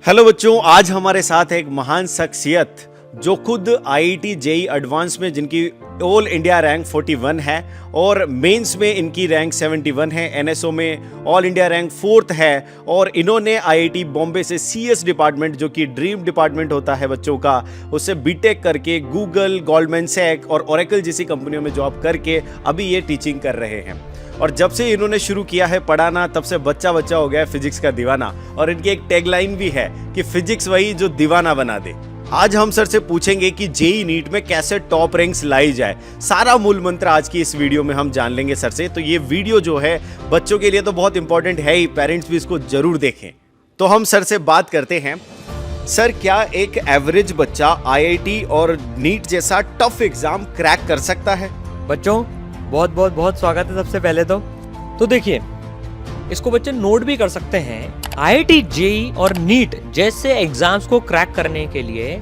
Hello बच्चों, आज हमारे साथ एक महान शख्सियत जो खुद आईआईटी जेईई एडवांस में जिनकी ऑल इंडिया रैंक 41 है और मेंस में इनकी रैंक 71 है, एनएसओ में ऑल इंडिया रैंक 4th है और इन्होंने आईआईटी बॉम्बे से सीएस डिपार्टमेंट जो कि ड्रीम डिपार्टमेंट होता है बच्चों का, उससे बीटेक करके गूगल, गोल्डमैन सैक और ओरेकल जैसी कंपनियों में जॉब करके अभी ये टीचिंग कर रहे हैं। और जब से इन्होंने शुरू किया है पढ़ाना तब से बच्चा बच्चा हो गया है फिजिक्स का दीवाना। और इनकी एक टैगलाइन भी है कि फिजिक्स वही जो दीवाना बना दे। आज हम सर से पूछेंगे कि जेईई नीट में कैसे टॉप रैंक्स लाई जाए। सारा मूल मंत्र आज की इस वीडियो में हम जान लेंगे सर से। तो ये वीडियो जो है बच्चों के लिए तो बहुत इंपॉर्टेंट है ही, पेरेंट्स भी इसको जरूर देखें। तो हम सर से बात करते हैं। सर, क्या एक एवरेज बच्चा आईआईटी और नीट जैसा टफ एग्जाम क्रैक कर सकता है? बच्चों बहुत बहुत बहुत स्वागत है सबसे पहले तो देखिए, इसको बच्चे नोट भी कर सकते हैं। आईआईटी जेईई और नीट जैसे एग्जाम्स को क्रैक करने के लिए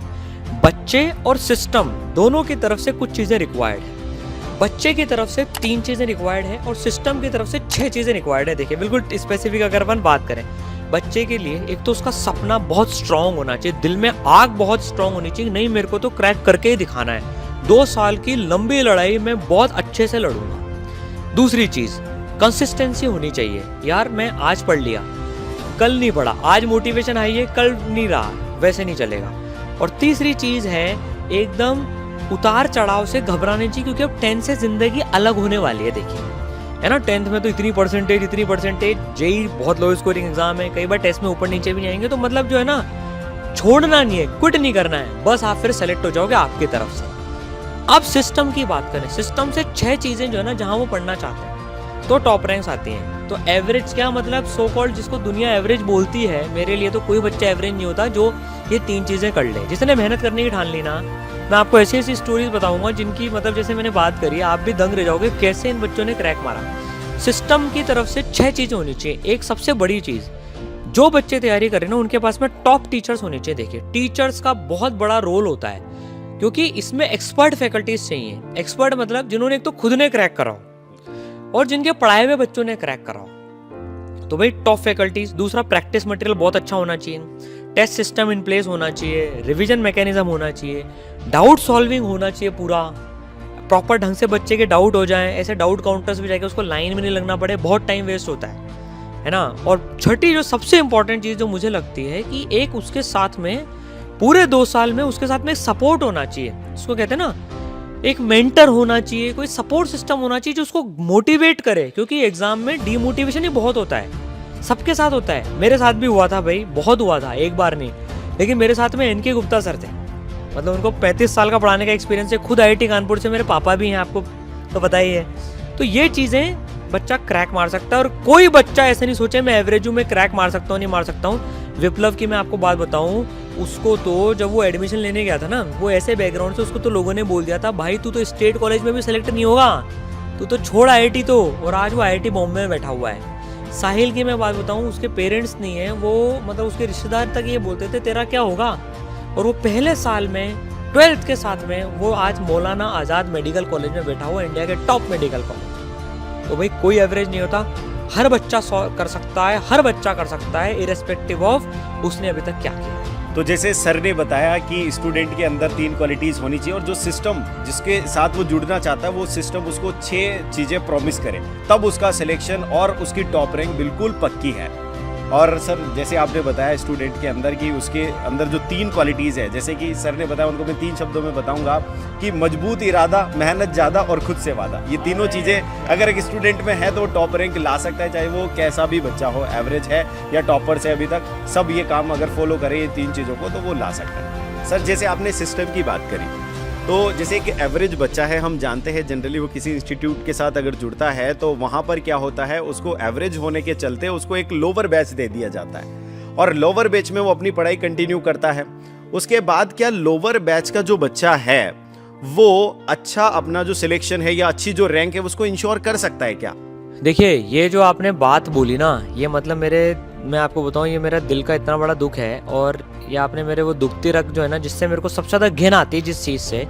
बच्चे और सिस्टम दोनों की तरफ से कुछ चीजें रिक्वायर्ड है। बच्चे की तरफ से 3 चीजें रिक्वायर्ड है और सिस्टम की तरफ से 6 चीजें रिक्वायर्ड है। देखिए बिल्कुल स्पेसिफिक अगर अपन बात करें, बच्चे के लिए एक तो उसका सपना बहुत स्ट्रांग होना चाहिए, दिल में आग बहुत स्ट्रांग होनी चाहिए, नहीं मेरे को तो क्रैक करके ही दिखाना है, 2 साल की लंबी लड़ाई में बहुत अच्छे से लड़ूंगा। दूसरी चीज कंसिस्टेंसी होनी चाहिए। यार मैं आज पढ़ लिया, कल नहीं पढ़ा, आज मोटिवेशन आई है, कल नहीं रहा, वैसे नहीं चलेगा। और तीसरी चीज है एकदम उतार चढ़ाव से घबराने चाहिए, क्योंकि अब 10th से जिंदगी अलग होने वाली है। देखिए है ना, 10th में तो इतनी परसेंटेज, जेईई बहुत लो स्कोरिंग एग्जाम है, कई बार टेस्ट में ऊपर नीचे भी नहीं आएंगे, तो मतलब जो है ना, छोड़ना नहीं है, क्विट नहीं करना है, बस आप फिर सेलेक्ट हो जाओगे आपकी तरफ से। अब सिस्टम की बात करें, सिस्टम से 6 चीजें जो है ना, जहां वो पढ़ना चाहते हैं तो टॉप रैंक्स आती हैं। तो एवरेज क्या मतलब, सो कॉल्ड जिसको दुनिया एवरेज बोलती है, मेरे लिए तो कोई बच्चा एवरेज नहीं होता जो ये 3 चीजें कर ले। जिसने मेहनत करने की ठान ली ना, मैं आपको ऐसी ऐसी स्टोरीज बताऊंगा जिनकी मतलब जैसे मैंने बात करी, आप भी दंग रह जाओगे कैसे इन बच्चों ने क्रैक मारा। सिस्टम की तरफ से 6 चीजें होनी चाहिए। एक सबसे बड़ी चीज, जो बच्चे तैयारी कर रहे हैं ना, उनके पास में टॉप टीचर्स होने चाहिए। देखिए टीचर्स का बहुत बड़ा रोल होता है, क्योंकि इसमें एक्सपर्ट फैकल्टीज चाहिए। एक्सपर्ट मतलब जिन्होंने एक तो खुद ने क्रैक करा हो और जिनके पढ़ाए हुए बच्चों ने क्रैक करा हो, तो भाई टॉप फैकल्टीज। दूसरा, प्रैक्टिस मटेरियल बहुत अच्छा होना चाहिए, टेस्ट सिस्टम इन प्लेस होना चाहिए, रिवीजन मैकेनिज्म होना चाहिए, डाउट सॉल्विंग होना चाहिए, पूरा प्रॉपर ढंग से बच्चे के डाउट हो जाए, ऐसे डाउट काउंटर्स भी जाके उसको लाइन में नहीं लगना पड़े, बहुत टाइम वेस्ट होता है ना। और छठी जो सबसे इंपॉर्टेंट चीज जो मुझे लगती है कि एक उसके साथ में पूरे 2 साल में उसके साथ में सपोर्ट होना चाहिए। उसको कहते हैं ना, एक मेंटर होना चाहिए, कोई सपोर्ट सिस्टम होना चाहिए जो उसको मोटिवेट करे, क्योंकि एग्जाम में डीमोटिवेशन ही बहुत होता है, सबके साथ होता है। मेरे साथ भी हुआ था भाई, बहुत हुआ था, एक बार नहीं। लेकिन मेरे साथ में एनके गुप्ता सर थे, मतलब उनको 35 साल का पढ़ाने का एक्सपीरियंस है, खुद आईआईटी कानपुर से मेरे पापा भी हैं, आपको तो पता ही है। तो ये चीजें बच्चा क्रैक मार सकता है। और कोई बच्चा ऐसे नहीं सोचे मैं एवरेज हूँ, मैं क्रैक मार सकता हूँ, नहीं मार सकता हूँ। विप्लव की मैं आपको बात बताऊं, उसको तो जब वो एडमिशन लेने गया था ना, वो ऐसे बैकग्राउंड से, उसको तो लोगों ने बोल दिया था भाई तू तो स्टेट कॉलेज में भी सेलेक्ट नहीं होगा, तू तो छोड़ आईआईटी तो। और आज वो आईआईटी बॉम्बे में बैठा हुआ है। साहिल की मैं बात बताऊं, उसके पेरेंट्स नहीं है, वो मतलब उसके रिश्तेदार तक ये बोलते थे तेरा क्या होगा। और वो पहले साल में 12th के साथ में वो आज मौलाना आज़ाद मेडिकल कॉलेज में बैठा हुआ, इंडिया के टॉप मेडिकल कॉलेज। तो भाई कोई एवरेज नहीं होता, हर बच्चा कर सकता है, हर बच्चा कर सकता है, इरेस्पेक्टिव ऑफ उसने अभी तक क्या किया। तो जैसे सर ने बताया कि स्टूडेंट के अंदर 3 क्वालिटीज होनी चाहिए और जो सिस्टम जिसके साथ वो जुड़ना चाहता है वो सिस्टम उसको 6 चीजें प्रॉमिस करे, तब उसका सिलेक्शन और उसकी टॉप रैंक बिल्कुल पक्की है। और सर जैसे आपने बताया स्टूडेंट के अंदर की उसके अंदर जो 3 क्वालिटीज़ है, जैसे कि सर ने बताया, उनको मैं 3 शब्दों में बताऊंगा कि मजबूत इरादा, मेहनत ज़्यादा और खुद से वादा। ये तीनों चीज़ें अगर एक स्टूडेंट में है तो वो टॉप रैंक ला सकता है, चाहे वो कैसा भी बच्चा हो, एवरेज है या टॉपर से अभी तक, सब ये काम अगर फॉलो करे ये 3 चीज़ों को तो वो ला सकता है। सर जैसे आपने सिस्टम की बात करी, तो जैसे एक एवरेज बच्चा है, हम जानते हैं जनरली वो किसी इंस्टीट्यूट के साथ अगर जुड़ता है तो वहाँ पर क्या होता है, उसको एवरेज होने के चलते उसको एक लोअर बैच दे दिया जाता है और लोअर बैच में वो अपनी पढ़ाई कंटिन्यू करता है। उसके बाद क्या लोअर बैच का जो बच्चा है वो अच्छा अपना जो सिलेक्शन है या अच्छी जो रैंक है उसको इंश्योर कर सकता है क्या? देखिए ये जो आपने बात बोली ना, ये मतलब मैं आपको बताऊं, ये मेरा दिल का इतना बड़ा दुख है। और ये आपने मेरे वो दुखती रख जो है ना, जिससे मेरे को सबसे ज़्यादा घिन आती है जिस चीज़ से,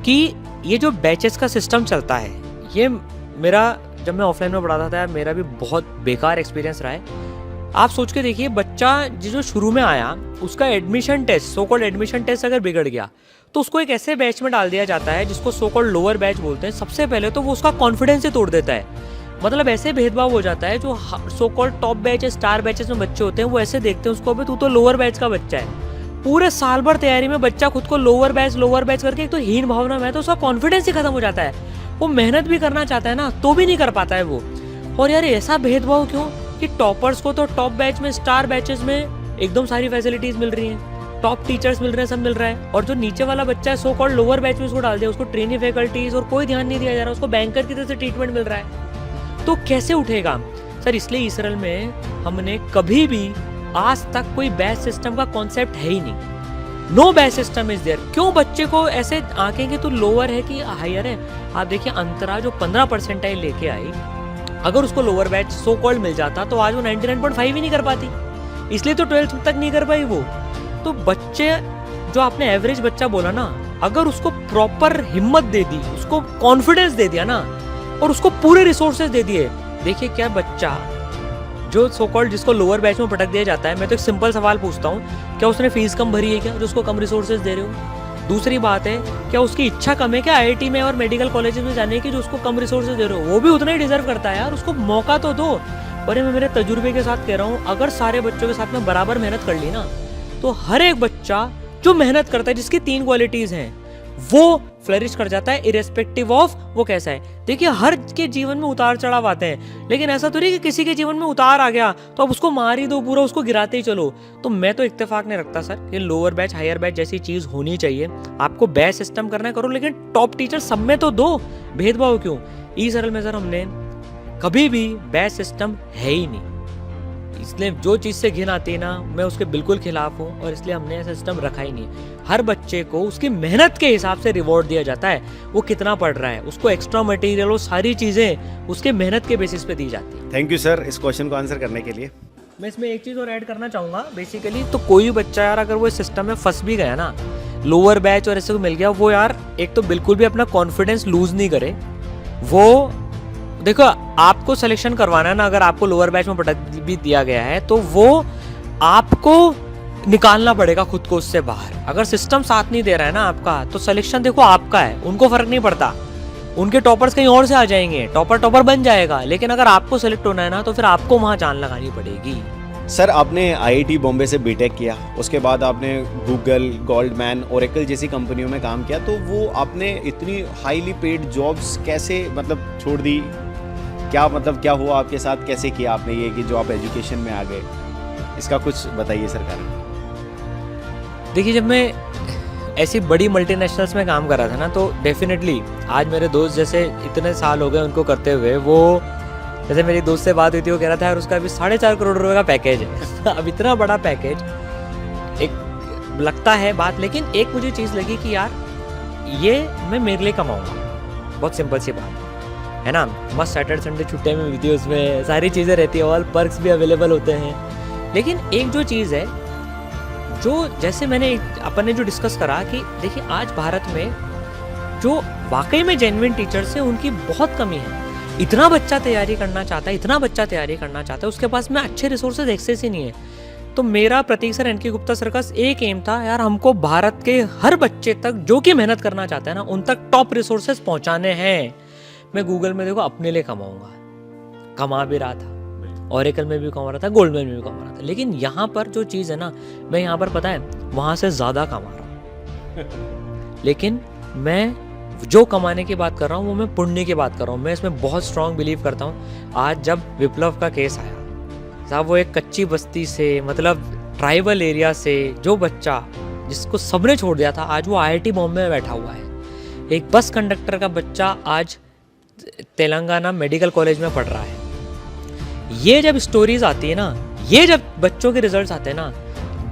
कि ये जो बैचेस का सिस्टम चलता है, ये मेरा जब मैं ऑफलाइन में पढ़ाता था मेरा भी बहुत बेकार एक्सपीरियंस रहा है। आप सोच के देखिए, बच्चा जो शुरू में आया उसका admission test, so called admission test अगर बिगड़ गया तो उसको एक ऐसे बैच में डाल दिया जाता है जिसको सो कॉल्ड लोअर बैच बोलते हैं। सबसे पहले तो वो उसका कॉन्फिडेंस ही तोड़ देता है। मतलब ऐसे भेदभाव हो जाता है, जो so called top batch, star batches में बच्चे होते हैं वो ऐसे देखते हैं उसको, अबे तू तो लोअर बैच का बच्चा है। पूरे साल भर तैयारी में बच्चा खुद को लोअर बैच करके एक तो हीन भावना में, तो उसका कॉन्फिडेंस ही खत्म हो जाता है। वो मेहनत भी करना चाहता है ना तो भी नहीं कर पाता है वो। और यार ऐसा भेदभाव क्यों कि टॉपर्स को तो टॉप बैच में, स्टार बैचेस में एकदम सारी फैसिलिटीज मिल रही हैं, टॉप टीचर्स मिल रहे हैं, सब मिल रहा है, और जो नीचे वाला बच्चा है सो कॉल्ड लोअर बैच में उसको डाल दिया, उसको ट्रेनिंग फैकल्टीज और कोई ध्यान नहीं दिया जा रहा, उसको बैंकर की तरह से ट्रीटमेंट मिल रहा है, तो कैसे उठेगा सर? इसलिए इसराइल में हमने कभी भी आज तक कोई बैच सिस्टम का कॉन्सेप्ट है ही नहीं। No batch system is there. क्यों बच्चे को ऐसे आंकें कि तू लोअर है कि हायर है? आप देखिए अंतरा जो 15% लेके आई, अगर उसको लोअर बैच सो कॉल्ड मिल जाता तो आज वो 99.5 ही नहीं कर पाती, इसलिए तो 12th तक नहीं कर पाई वो। तो बच्चे जो आपने एवरेज बच्चा बोला ना, अगर उसको प्रॉपर हिम्मत दे दी, उसको कॉन्फिडेंस दे दिया ना और उसको पूरे रिसोर्सेज दे दिए, देखिए क्या बच्चा जो सो कॉल्ड जिसको लोअर बैच में पटक दिया जाता है, मैं तो एक सिंपल सवाल पूछता हूँ, क्या उसने फीस कम भरी है क्या जो उसको कम रिसोर्सेज दे रहे हो? दूसरी बात है, क्या उसकी इच्छा कम है क्या आईआईटी में और मेडिकल कॉलेजेस में जाने की जो उसको कम रिसोर्सेज दे रहे हो? वो भी उतना ही डिजर्व करता है यार, उसको मौका तो दो। पर मैं मेरे तजुर्बे के साथ कह रहा हूँ, अगर सारे बच्चों के साथ में बराबर मेहनत कर ली ना, तो हर एक बच्चा जो मेहनत करता है, जिसकी 3 क्वालिटीज हैं, वो फ्लरिश कर जाता है इरेस्पेक्टिव ऑफ वो कैसा है। देखिए हर के जीवन में उतार चढ़ाव आते हैं, लेकिन ऐसा तो नहीं कि किसी के जीवन में उतार आ गया तो अब उसको मार ही दो पूरा, उसको गिराते ही चलो। तो मैं तो इत्तेफाक नहीं रखता सर कि लोअर बैच हायर बैच जैसी चीज होनी चाहिए। आपको बैच सिस्टम करना करो, लेकिन टॉप टीचर सब में तो दो। भेदभाव क्यों? इसराइल में सर हमने कभी भी बैच सिस्टम है ही नहीं, इसलिए जो चीज से घिन आती है ना, मैं उसके बिल्कुल खिलाफ हूँ, और इसलिए हमने सिस्टम रखा ही नहीं। हर बच्चे को उसकी मेहनत के हिसाब से रिवॉर्ड दिया जाता है, वो कितना पढ़ रहा है, उसको एक्स्ट्रा मटेरियल, वो सारी चीजें उसके मेहनत के बेसिस पे दी जाती है। थैंक यू सर इस क्वेश्चन को आंसर करने के लिए। मैं इसमें एक चीज और ऐड करना चाहूंगा बेसिकली, तो कोई बच्चा यार अगर वो इस सिस्टम में फंस भी गया ना, लोअर बैच और ऐसे को मिल गया, वो यार एक तो बिल्कुल भी अपना कॉन्फिडेंस लूज नहीं करे। वो देखो आपको सिलेक्शन करवाना है ना, अगर आपको लोअर बैच में पटक भी दिया गया है तो वो आपको निकालना पड़ेगा खुद को उससे बाहर। अगर सिस्टम साथ नहीं दे रहा है ना आपका, तो सिलेक्शन देखो आपका है, उनको फर्क नहीं पड़ता, उनके टॉपर्स कहीं और से आ जाएंगे, टॉपर बन जाएगा, लेकिन अगर आपको सेलेक्ट होना है ना तो फिर आपको वहां जान लगानी पड़ेगी। सर आपने आईआईटी बॉम्बे से बीटेक किया, उसके बाद आपने गूगल, गोल्डमैन, ओरेकल जैसी कंपनियों में काम किया, तो वो आपने इतनी हाईली पेड जॉब्स कैसे मतलब छोड़ दी? क्या मतलब क्या हुआ आपके साथ, कैसे किया आपने ये कि जो आप एजुकेशन में आ गए? इसका कुछ बताइए सरकार। देखिए जब मैं ऐसी बड़ी मल्टीनेशनल्स में काम कर रहा था ना, तो डेफिनेटली आज मेरे दोस्त जैसे इतने साल हो गए उनको करते हुए, वो जैसे मेरी दोस्त से बात हुई थी, वो कह रहा था यार उसका अभी 4.5 करोड़ रुपए का पैकेज है अब इतना बड़ा पैकेज एक लगता है बात, लेकिन एक मुझे चीज़ लगी कि यार ये मैं मेरे लिए कमाऊंगा, बहुत सिंपल सी बात है ना। मस्त सैटरडे संडे छुट्टी में मिलती है, उसमें सारी चीज़ें रहती है, ऑल पर्क्स भी अवेलेबल होते हैं। लेकिन एक जो चीज़ है, जो जैसे मैंने अपन ने जो डिस्कस करा कि देखिए आज भारत में जो वाकई में जेन्युइन टीचर्स हैं उनकी बहुत कमी है। इतना बच्चा तैयारी करना चाहता है, उसके पास में अच्छे रिसोर्सेज एक्सेस ही नहीं है। तो मेरा प्रतीक सर, एनके गुप्ता सर का एक एम था यार, हमको भारत के हर बच्चे तक जो कि मेहनत करना चाहता है ना, उन तक टॉप रिसोर्सेज पहुंचाने हैं। मैं गूगल में देखो अपने लिए कमाऊंगा, कमा भी रहा था, ओरेकल में भी कमा रहा था, गोल्डमैन में भी कमा रहा था, लेकिन यहाँ पर जो चीज़ है ना, मैं यहाँ पर पता है वहाँ से ज़्यादा कमा रहा हूँ लेकिन मैं जो कमाने की बात कर रहा हूँ वो मैं पुण्य की बात कर रहा हूँ। मैं इसमें बहुत स्ट्रांग बिलीव करता हूँ। आज जब विप्लव का केस आया साहब, वो एक कच्ची बस्ती से, मतलब ट्राइबल एरिया से जो बच्चा जिसको सबने छोड़ दिया था, आज वो आईआईटी बॉम्बे में बैठा हुआ है। एक बस कंडक्टर का बच्चा आज तेलंगाना मेडिकल कॉलेज में पढ़ रहा है। ये जब स्टोरीज आती है ना, ये जब बच्चों के रिजल्ट्स आते हैं ना,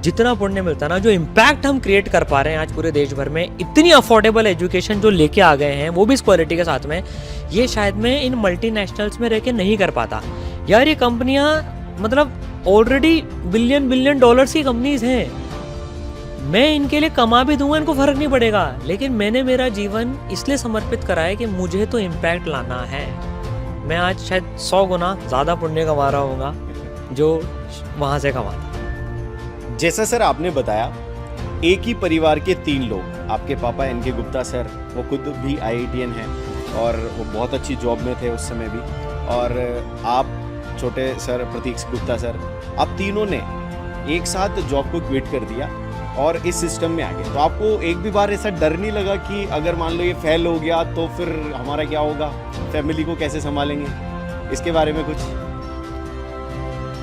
जितना पुण्य मिलता है ना, जो इम्पैक्ट हम क्रिएट कर पा रहे हैं आज पूरे देश भर में, इतनी अफोर्डेबल एजुकेशन जो लेके आ गए हैं, वो भी इस क्वालिटी के साथ में, ये शायद मैं इन मल्टीनेशनल्स में रह के नहीं कर पाता। यार ये कंपनियां मतलब ऑलरेडी बिलियन डॉलर्स की कंपनीज हैं, मैं इनके लिए कमा भी दूंगा, इनको फर्क नहीं पड़ेगा, लेकिन मैंने मेरा जीवन इसलिए समर्पित करा है कि मुझे तो इम्पैक्ट लाना है। मैं आज शायद 100 गुना ज़्यादा पुण्य कमा रहा होगा जो वहाँ से कमाता। जैसा सर आपने बताया, एक ही परिवार के 3 लोग, आपके पापा एन के गुप्ता सर, वो खुद भी IITian हैं और वो बहुत अच्छी जॉब में थे उस समय भी, और आप छोटे सर प्रतीक गुप्ता सर, आप तीनों ने एक साथ जॉब को क्विट कर दिया और इस सिस्टम में आ गए। तो आपको एक भी बार ऐसा डर नहीं लगा कि अगर मान लो ये फेल हो गया तो फिर हमारा क्या होगा, फैमिली को कैसे संभालेंगे? इसके बारे में कुछ।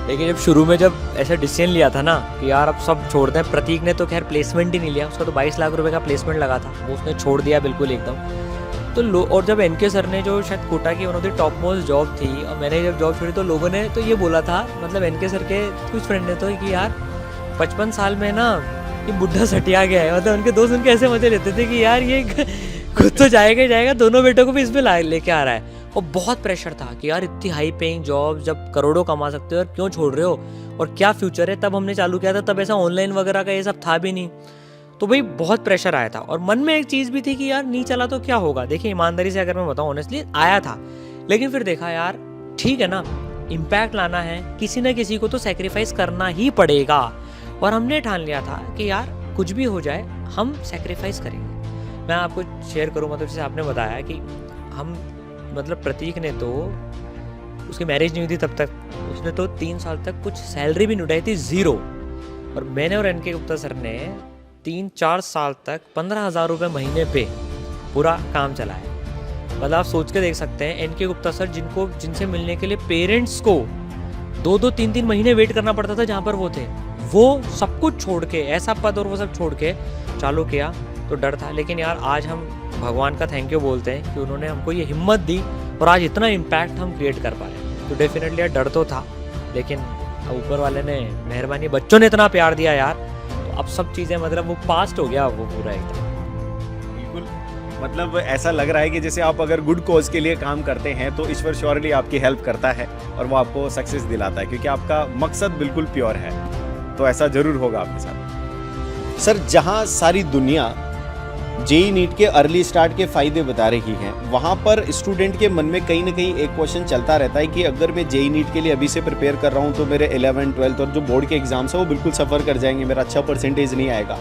देखिए, जब शुरू में जब ऐसा डिसीजन लिया था ना कि यार अब सब छोड़ दें, प्रतीक ने तो खैर प्लेसमेंट ही नहीं लिया, उसका तो 22 लाख रुपए का प्लेसमेंट लगा था, वो उसने छोड़ दिया बिल्कुल एकदम। तो और जब एनके सर ने जो शायद कोटा की उन्होंने टॉप मोस्ट जॉब थी और मैंने जब जॉब छोड़ी तो लोगों ने तो ये बोला था, मतलब एनके सर के कुछ फ्रेंड ने तो, कि यार 55 साल में ना ये बुढ़ा सटिया गया है। मतलब उनके दोस्त उनके ऐसे मजे लेते थे कि यार ये खुद तो जाएगा ही जाएगा, दोनों बेटों को भी इसमें लेके आ रहा है। और बहुत प्रेशर था कि यार इतनी हाई पेइंग जॉब, जब करोड़ों कमा सकते हो और क्यों छोड़ रहे हो, और क्या फ्यूचर है। तब हमने चालू किया था, तब ऐसा ऑनलाइन वगैरह का ये सब था भी नहीं, तो भाई बहुत प्रेशर आया था। और मन में एक चीज़ भी थी कि यार नहीं चला तो क्या होगा। देखिए, ईमानदारी से अगर मैं बताऊँ, ऑनेस्टली आया था, लेकिन फिर देखा यार ठीक है ना, इम्पैक्ट लाना है, किसी ना किसी को तो सेक्रीफाइस करना ही पड़ेगा। और हमने ठान लिया था कि यार कुछ भी हो जाए हम सेक्रीफाइस करेंगे। मैं आपको शेयर करूँ, मतलब जैसे आपने बताया कि हम, मतलब प्रतीक ने तो, उसकी मैरिज नहीं हुई थी तब तक, उसने तो 3 साल तक कुछ सैलरी भी नहीं उठाई थी, 0। और मैंने और एनके गुप्ता सर ने 3-4 साल तक 15,000 रुपये महीने पे पूरा काम चलाया। मतलब आप सोच के देख सकते हैं, एनके गुप्ता सर जिनसे मिलने के लिए पेरेंट्स को 2-2, 3-3 महीने वेट करना पड़ता था जहाँ पर वो थे, वो सब कुछ छोड़ के, ऐसा पद और वो सब छोड़ के चालू किया। तो डर था, लेकिन यार आज हम भगवान का थैंक यू बोलते हैं कि उन्होंने हमको ये हिम्मत दी और आज इतना इम्पैक्ट हम क्रिएट कर पा रहे हैं। तो डेफिनेटली यार डर तो था, लेकिन ऊपर वाले ने मेहरबानी, बच्चों ने इतना प्यार दिया यार, तो अब सब चीज़ें, मतलब वो पास्ट हो गया वो पूरा एकदम। बिल्कुल, मतलब ऐसा लग रहा है कि जैसे आप अगर गुड कॉज के लिए काम करते हैं तो ईश्वर श्योरली आपकी हेल्प करता है और वो आपको सक्सेस दिलाता है, क्योंकि आपका मकसद बिल्कुल प्योर है। तो ऐसा जरूर होगा आपके साथ। सर, जहां सारी दुनिया जेई नीट के अर्ली स्टार्ट के फायदे बता रही है, वहां पर स्टूडेंट के मन में कहीं ना कहीं एक क्वेश्चन चलता रहता है कि अगर मैं जेई नीट के लिए अभी से प्रिपेयर कर रहा हूं तो मेरे 11th 12th और जो बोर्ड के एग्जाम्स है वो बिल्कुल सफ़र कर जाएंगे, मेरा अच्छा परसेंटेज नहीं आएगा।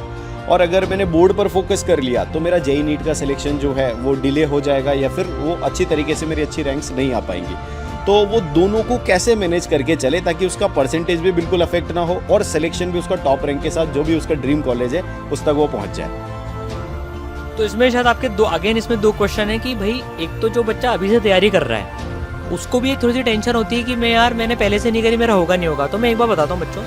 और अगर मैंने बोर्ड पर फोकस कर लिया तो मेरा जेई नीट का सिलेक्शन जो है वो डिले हो जाएगा, या फिर वो अच्छी तरीके से मेरी अच्छी रैंक्स नहीं आ पाएंगी। तो वो दोनों को कैसे मैनेज करके चले ताकि उसका परसेंटेज भी बिल्कुल अफेक्ट ना हो और सिलेक्शन भी उसका टॉप रैंक के साथ, जो भी उसका ड्रीम कॉलेज है उस तक वो पहुंच जाए। तो इसमें शायद आपके इसमें दो क्वेश्चन है कि भाई, एक तो जो बच्चा अभी से तैयारी कर रहा है उसको भी एक थोड़ी सी टेंशन होती है कि मैंने पहले से नहीं करी, मेरा होगा नहीं होगा। तो मैं एक बार बताता हूँ बच्चों,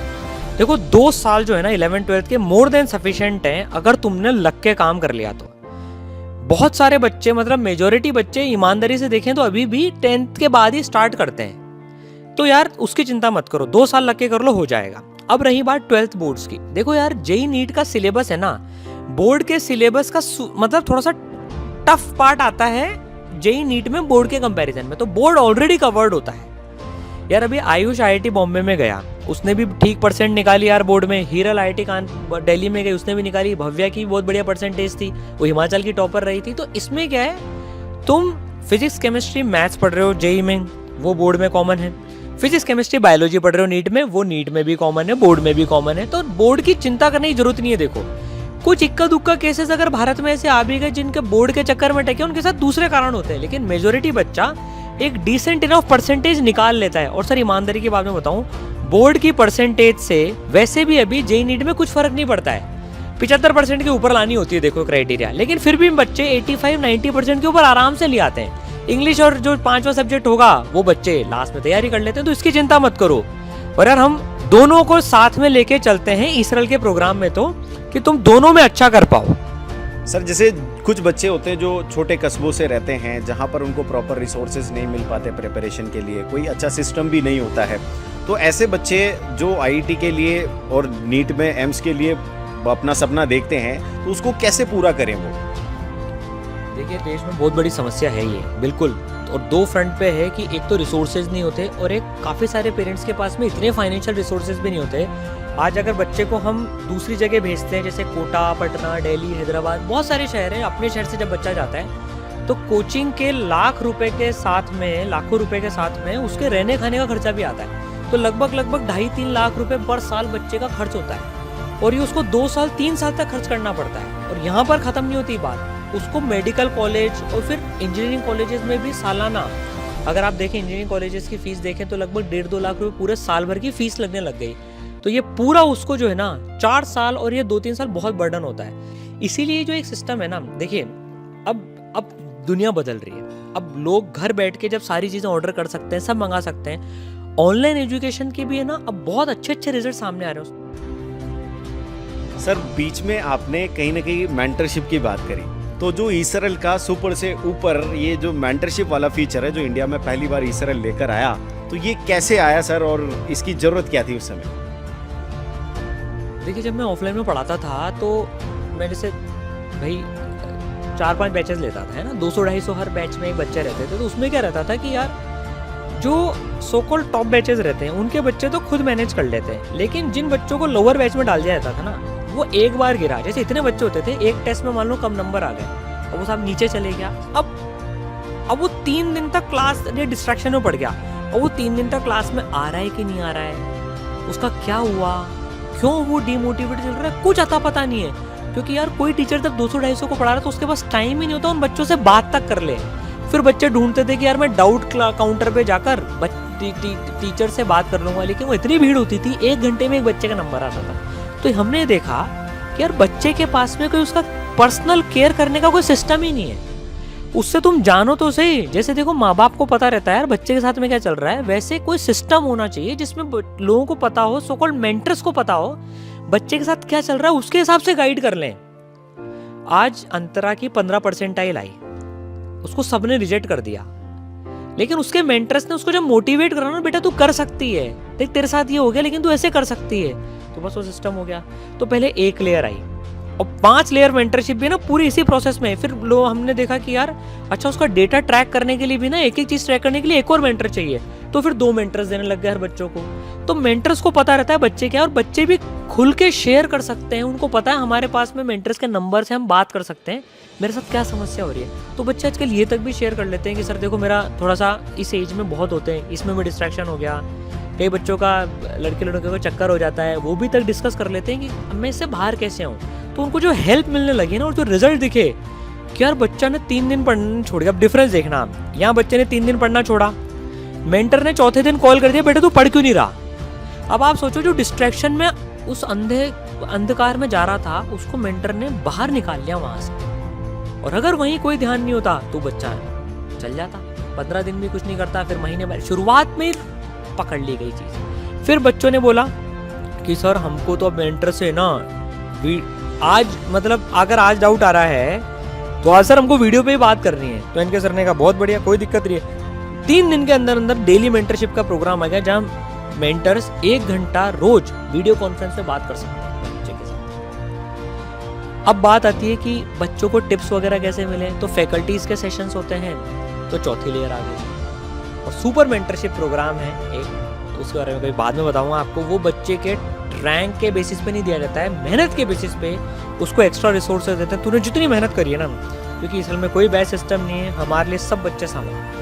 देखो 2 साल जो है ना 11th 12th के मोर देन सफिशिएंट हैं अगर तुमने लग के काम कर लिया तो। बहुत सारे बच्चे, मतलब मेजोरिटी बच्चे ईमानदारी से देखें तो अभी भी 10th के बाद ही स्टार्ट करते हैं। तो यार उसकी चिंता मत करो, 2 साल लग के कर लो, हो जाएगा। अब रही बात 12th बोर्ड्स की, देखो यार जेई नीट का सिलेबस है ना, बोर्ड के सिलेबस का मतलब थोड़ा सा टफ पार्ट आता है जेई नीट में बोर्ड के कंपैरिजन में। तो बोर्ड ऑलरेडी कवर्ड होता है यार। अभी आयुष IIT बॉम्बे में गया, उसने भी ठीक परसेंट निकाली यार बोर्ड में। हीरल IIT दिल्ली में गई, उसने भी निकाली। भव्या की बहुत बढ़िया परसेंटेज थी, वो हिमाचल की टॉपर रही थी। तो इसमें क्या है, तुम फिजिक्स केमिस्ट्री मैथ्स पढ़ रहे हो जेई में, वो बोर्ड में कॉमन है। फिजिक्स केमिस्ट्री बायोलॉजी पढ़ रहे हो नीट में, वो नीट में भी कॉमन है, बोर्ड में भी कॉमन है। तो बोर्ड की चिंता करने की जरूरत नहीं है। देखो कुछ इक्का दुक्का केसेस अगर भारत में ऐसे आ भी गए जिनके बोर्ड के चक्कर में टके, उनके साथ दूसरे कारण होते हैं, लेकिन मेजोरिटी बच्चा एक डिसेंट इनफ परसेंटेज निकाल लेता है। और सर ईमानदारी की बात में बताऊं, बोर्ड की परसेंटेज से वैसे भी अभी जेई नीट में कुछ फर्क नहीं पड़ता है। 75% के ऊपर लानी होती है देखो क्राइटेरिया, लेकिन फिर भी बच्चे 85-90% के ऊपर आराम से ले आते हैं। इंग्लिश और जो 5वां सब्जेक्ट होगा वो बच्चे लास्ट में तैयारी कर लेते हैं। तो इसकी चिंता मत करो। और यार हम दोनों को साथ में लेके चलते हैं इसरल के प्रोग्राम में, तो कि तुम दोनों में अच्छा कर पाओ। सर, जैसे कुछ बच्चे होते हैं जो छोटे कस्बों से रहते हैं, जहाँ पर उनको प्रॉपर रिसोर्सेज नहीं मिल पाते प्रिपरेशन के लिए, कोई अच्छा सिस्टम भी नहीं होता है, तो ऐसे बच्चे जो IIT के लिए और नीट में एम्स के लिए अपना सपना देखते हैं, तो उसको कैसे पूरा करें वो? देखिए देश में बहुत बड़ी समस्या है ये, बिल्कुल। और 2 फ्रंट पे है कि एक तो रिसोर्सेज नहीं होते, और एक काफ़ी सारे पेरेंट्स के पास में इतने फाइनेंशियल रिसोर्सेज भी नहीं होते। आज अगर बच्चे को हम दूसरी जगह भेजते हैं, जैसे कोटा, पटना, दिल्ली, हैदराबाद, बहुत सारे शहर हैं, अपने शहर से जब बच्चा जाता है तो कोचिंग के लाखों रुपए के साथ में उसके रहने खाने का खर्चा भी आता है। तो लगभग 2.5-3 लाख रुपए पर साल बच्चे का खर्च होता है, और ये उसको 2 साल 3 साल तक खर्च करना पड़ता है। और यहाँ पर खत्म नहीं होती बात, उसको मेडिकल कॉलेज और फिर इंजीनियरिंग कॉलेजेस में भी सालाना, अगर आप देखें इंजीनियरिंग कॉलेजेस की फीस देखें तो लगभग 1.5-2 लाख रुपए पूरे साल भर की फीस लगने लग गई। तो ये पूरा उसको जो है ना 4 साल और ये 2-3 साल बहुत बर्डन होता है। इसीलिए जो एक सिस्टम है ना, देखिए अब दुनिया बदल रही है। अब लोग घर बैठ के जब सारी चीजें ऑर्डर कर सकते हैं, सब मंगा सकते हैं। ऑनलाइन एजुकेशन के भी है ना अब बहुत अच्छे रिजल्ट सामने आ रहे हैं। सर बीच में आपने कहीं ना कहीं मेंटरशिप की बात करी, तो जो ईसरल का सुपर से ऊपर ये जो मेंटरशिप वाला फीचर है जो इंडिया में पहली बार ईसरल लेकर आया, तो ये कैसे आया सर और इसकी जरूरत क्या थी उस समय? देखिए जब मैं ऑफलाइन में पढ़ाता था तो मैं जैसे भाई 4-5 बैचेस लेता था, है ना, 200-250 हर बैच में एक बच्चे रहते थे। तो उसमें क्या रहता था कि यार जो सो कॉल्ड टॉप बैचेस रहते हैं उनके बच्चे तो खुद मैनेज कर लेते हैं, लेकिन जिन बच्चों को लोअर बैच में डाल दिया जाता था ना, वो एक बार गिरा, जैसे इतने बच्चे होते थे, एक टेस्ट में मान लो कम नंबर आ गए और वो साहब नीचे चले गया। अब वो 3 दिन तक क्लास डिस्ट्रैक्शन में पड़ गया, और वो 3 दिन तक क्लास में आ रहा है कि नहीं आ रहा है, उसका क्या हुआ, क्यों वो डिमोटिवेट चल रहा है, कुछ अता पता नहीं है। क्योंकि यार कोई टीचर जब 200-250 को पढ़ा रहा है तो उसके पास टाइम ही नहीं होता उन बच्चों से बात तक कर ले। फिर बच्चे ढूंढते थे कि यार मैं डाउट काउंटर पे जाकर टीचर से बात कर लूंगा, लेकिन वो इतनी भीड़ होती थी, 1 घंटे में एक बच्चे का नंबर आता था। तो हमने देखा कि यार बच्चे के पास में कोई उसका पर्सनल केयर करने का कोई सिस्टम ही नहीं है। उससे तुम जानो तो सही, जैसे देखो माँ बाप को पता रहता है यार बच्चे के साथ में क्या चल रहा है, वैसे कोई सिस्टम होना चाहिए जिसमें लोगों को पता हो, सो कॉल्ड मेंटर्स को पता हो बच्चे के साथ क्या चल रहा है, उसके हिसाब से गाइड कर लें। आज अंतरा की 15 परसेंटाइल आई, उसको सबने रिजेक्ट कर दिया, लेकिन उसके मेंटर्स ने उसको जब मोटिवेट करा ना, बेटा तू कर सकती है, देख तेरे साथ ये हो गया लेकिन तू ऐसे कर सकती है, तो बस वो सिस्टम हो गया। तो पहले 1 लेयर आई और 5 लेयर मेंटरशिप भी ना पूरी इसी प्रोसेस में। फिर लोग हमने देखा कि यार अच्छा उसका डेटा ट्रैक करने के लिए भी ना एक चीज ट्रैक करने के लिए एक और मेंटर चाहिए, तो फिर 2 मेंटर्स देने लग गए हर बच्चों को। तो मेंटर्स को पता रहता है बच्चे क्या, और बच्चे भी खुल के शेयर कर सकते हैं, उनको पता है हमारे पास में मेंटर्स के नंबर से हम बात कर सकते हैं, मेरे साथ क्या समस्या हो रही है। तो बच्चे आजकल ये तक भी शेयर कर लेते हैं कि सर देखो मेरा थोड़ा सा इस एज में बहुत होते हैं, इसमें मैं डिस्ट्रैक्शन हो गया, कई बच्चों का लड़के लड़के को चक्कर हो जाता है, वो भी तक डिस्कस कर लेते हैं कि मैं इससे बाहर कैसे आऊँ। तो उनको जो हेल्प मिलने लगी ना और जो रिजल्ट दिखे कि यार बच्चा ने 3 दिन पढ़ना छोड़ दिया। अब डिफरेंस देखना आप, यहाँ बच्चे ने 3 दिन पढ़ना छोड़ा, मेंटर ने चौथे दिन कॉल कर दिया बेटा तू पढ़ क्यों नहीं रहा। अब आप सोचो जो डिस्ट्रैक्शन में उस अंधकार में जा रहा था उसको मेंटर ने बाहर निकाल लिया वहां से, और अगर वहीं कोई ध्यान नहीं होता तो बच्चा चल जाता, 15 दिन भी कुछ नहीं करता, फिर महीने बाद शुरुआत में पकड़ ली गई चीज। फिर बच्चों ने बोला कि सर हमको तो अब मेंटर से ना आज मतलब अगर आज डाउट आ रहा है तो आज सर हमको वीडियो पे ही बात करनी है। तो इनके सर ने कहा बहुत बढ़िया, कोई दिक्कत नहीं है। 3 दिन के अंदर अंदर डेली मेंटरशिप का प्रोग्राम आ गया जहां मेंटर्स 1 घंटा रोज वीडियो कॉन्फ्रेंस से बात कर सकते हैं बच्चे के साथ। अब बात आती है कि बच्चों को टिप्स वगैरह कैसे मिले, तो फैकल्टीज के सेशंस होते हैं, तो चौथी लेयर आ गई। और सुपर मेंटरशिप प्रोग्राम है एक, तो उसके बारे में कोई बाद में बताऊंगा आपको। वो बच्चे के रैंक के बेसिस पे नहीं दिया जाता है, मेहनत के बेसिस पे उसको एक्स्ट्रा रिसोर्सेज देते हैं। तूने जितनी मेहनत करी है ना, क्योंकि इसमें में कोई बैच सिस्टम नहीं है, हमारे लिए सब बच्चे समान,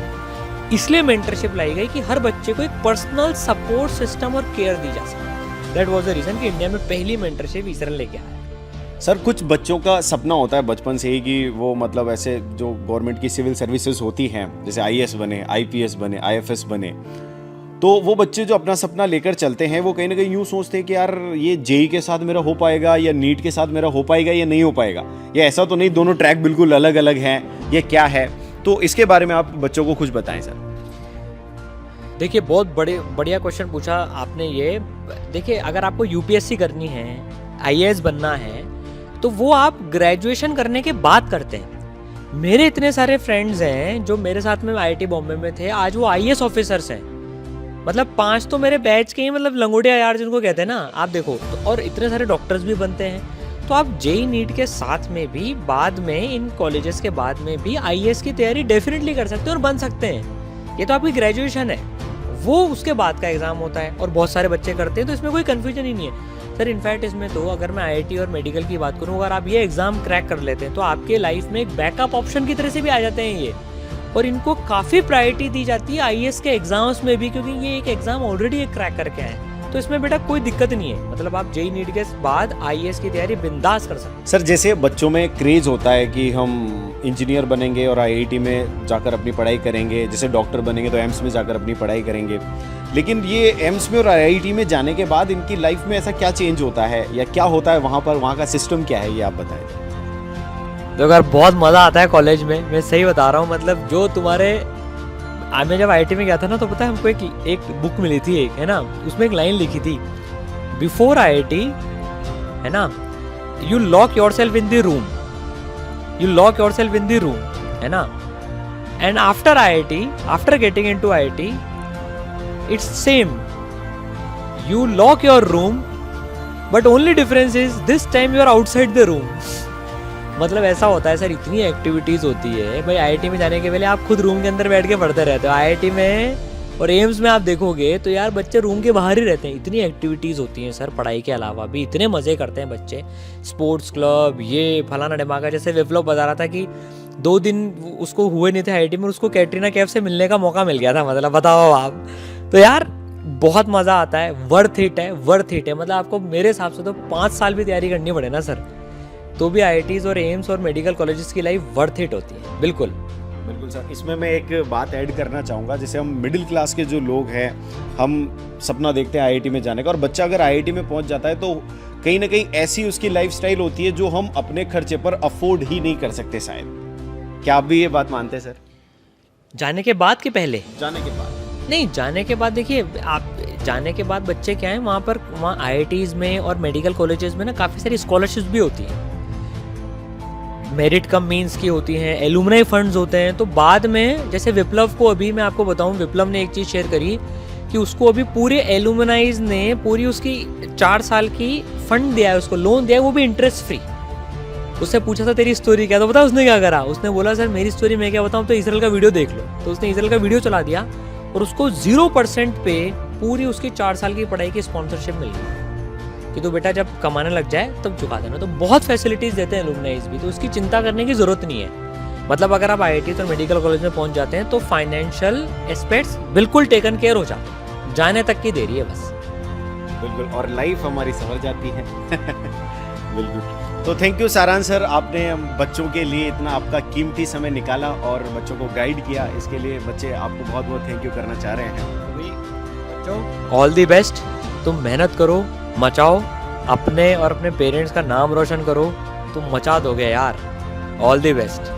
इसलिए मेंटरशिप लाई गई कि हर बच्चे को एक पर्सनल सपोर्ट सिस्टम और केयर दी जा सके। दैट वाज द रीजन कि इंडिया में पहली मेंटरशिप ईसरन लेके आया। सर कुछ बच्चों का सपना होता है बचपन से ही कि वो मतलब ऐसे जो गवर्नमेंट की सिविल सर्विसेज होती हैं, जैसे आईएएस बने, आईपीएस बने, आईएफएस बने, तो वो बच्चे जो अपना सपना लेकर चलते हैं वो कहीं ना कहीं यूँ सोचते हैं कि यार ये जेई के साथ मेरा हो पाएगा या नीट के साथ मेरा हो पाएगा या नहीं हो पाएगा, या ऐसा तो नहीं दोनों ट्रैक बिल्कुल अलग अलग हैं, ये क्या है। तो इसके बारे में आप बच्चों को कुछ बताएं सर। देखिए बहुत बढ़िया क्वेश्चन पूछा आपने ये। देखिए अगर आपको यूपीएससी करनी है, आईएएस बनना है, तो वो आप ग्रेजुएशन करने के बाद करते हैं। मेरे इतने सारे फ्रेंड्स हैं जो मेरे साथ में आईआईटी बॉम्बे में थे, आज वो आईएएस ऑफिसर्स हैं। मतलब 5 तो मेरे बैच के ही मतलब लंगोटिया यार जिनको कहते हैं ना, आप देखो तो, और इतने सारे डॉक्टर्स भी बनते हैं। तो आप जेई नीट के साथ में भी बाद में इन कॉलेजेस के बाद में भी आईएएस की तैयारी डेफिनेटली कर सकते हैं और बन सकते हैं। ये तो आपकी ग्रेजुएशन है, वो उसके बाद का एग्जाम होता है और बहुत सारे बच्चे करते हैं, तो इसमें कोई कन्फ्यूजन ही नहीं है सर। इनफैक्ट इसमें तो अगर मैं आईआईटी और मेडिकल की बात करूँ, अगर आप ये एग्जाम क्रैक कर लेते हैं तो आपके लाइफ में एक बैकअप ऑप्शन की तरह से भी आ जाते हैं ये। और इनको काफ़ी प्रायोरिटी दी जाती है आईएएस के एग्जाम्स में भी, क्योंकि ये एक एग्ज़ाम ऑलरेडी क्रैक करके आए हैं। तो इसमें बेटा कोई दिक्कत नहीं है, मतलब आप जेईई नीट के बाद आईएएस की तैयारी बिंदास कर सकते हैं। सर जैसे बच्चों में क्रेज होता है कि हम इंजीनियर बनेंगे और आईआईटी में जाकर अपनी पढ़ाई करेंगे, जैसे डॉक्टर बनेंगे तो एम्स में जाकर अपनी पढ़ाई करेंगे, लेकिन ये एम्स में और आईआईटी में जाने के बाद इनकी लाइफ में ऐसा क्या चेंज होता है या क्या होता है वहाँ पर, वहाँ का सिस्टम क्या है, ये आप बताएं। तो यार बहुत मज़ा आता है कॉलेज में, मैं सही बता रहा हूँ। मतलब जो तुम्हारे मैं जब आईआईटी में गया था ना, तो पता है हमको एक बुक मिली थी, एक है ना, उसमें एक लाइन लिखी थी, बिफोर आईआईटी है ना, you lock yourself in the room, you lock yourself in the room, है ना, and after IIT, after getting into IIT it's same, you lock your room but only difference is this time you are outside the room. मतलब ऐसा होता है sir, इतनी activities होती है भाई। आईआईटी में जाने के पहले आप खुद रूम के अंदर बैठ के पढ़ते रहते हो, आईआईटी में और एम्स में आप देखोगे तो यार बच्चे रूम के बाहर ही रहते हैं। इतनी एक्टिविटीज़ होती हैं सर, पढ़ाई के अलावा भी इतने मज़े करते हैं बच्चे, स्पोर्ट्स क्लब, ये फलाना ढमाका। जैसे विप्लव बता रहा था कि 2 दिन उसको हुए नहीं थे आईआईटी में, उसको कैटरीना कैफ से मिलने का मौका मिल गया था। मतलब बताओ आप, तो यार बहुत मज़ा आता है, वर्थ इट है, वर्थ इट है। मतलब आपको मेरे हिसाब से तो 5 साल भी तैयारी करनी पड़े ना सर, तो भी आईआईटीज़ और एम्स और मेडिकल कॉलेजेस की लाइफ वर्थ इट होती है। बिल्कुल बिल्कुल सर, इसमें मैं एक बात ऐड करना चाहूँगा। जैसे हम मिडिल क्लास के जो लोग हैं, हम सपना देखते हैं आईआईटी में जाने का, और बच्चा अगर आईआईटी में पहुँच जाता है तो कहीं ना कहीं ऐसी उसकी लाइफस्टाइल होती है जो हम अपने खर्चे पर अफोर्ड ही नहीं कर सकते शायद। क्या आप भी ये बात मानते हैं सर? जाने के बाद कि पहले? जाने के बाद। नहीं, जाने के बाद देखिए, आप जाने के बाद बच्चे क्या हैं, वहाँ आईआईटीज़ में और मेडिकल कॉलेजेस में ना काफ़ी सारी स्कॉलरशिप्स भी होती हैं, मेरिट कम मीन्स की होती हैं, एलुमनाई फंड्स होते हैं। तो बाद में जैसे विप्लव को, अभी मैं आपको बताऊं, विप्लव ने एक चीज़ शेयर करी कि उसको अभी पूरे एलुमनाइज ने पूरी उसकी 4 साल की फंड दिया है, उसको लोन दिया है, वो भी इंटरेस्ट फ्री। उससे पूछा था तेरी स्टोरी क्या, तो पता उसने क्या करा, उसने बोला सर मेरी स्टोरी मैं क्या बताऊँ, तो इसराइल का वीडियो देख लो। तो उसने इसराइल का वीडियो चला दिया और उसको 0% पे पूरी उसकी 4 साल की पढ़ाई की स्पॉन्सरशिप मिल गई कि तो बेटा जब कमाने लग जाए तब चुका देना। तो बहुत फैसिलिटीज़ देते हैं एलुमनाइज भी, तो उसकी चिंता करने की ज़रूरत नहीं है। मतलब अगर आप आईआईटी तो मेडिकल कॉलेज में पहुंच जाते हैं तो फाइनेंशियल एस्पेक्ट्स बिल्कुल टेकन केयर हो जाते हैं, जाने तक की देरी है बस। बिल्कुल, और लाइफ हमारी संवर जाती है। बिल्कुल। तो थैंक यू सारांश सर, आपने बच्चों के लिए इतना आपका कीमती समय निकाला और बच्चों को गाइड किया, इसके लिए बच्चे आपको बहुत बहुत थैंक यू करना चाह रहे हैं। ऑल दी बेस्ट, तुम मेहनत करो, मचाओ, अपने और अपने पेरेंट्स का नाम रोशन करो, तुम मचा दोगे यार। All the best.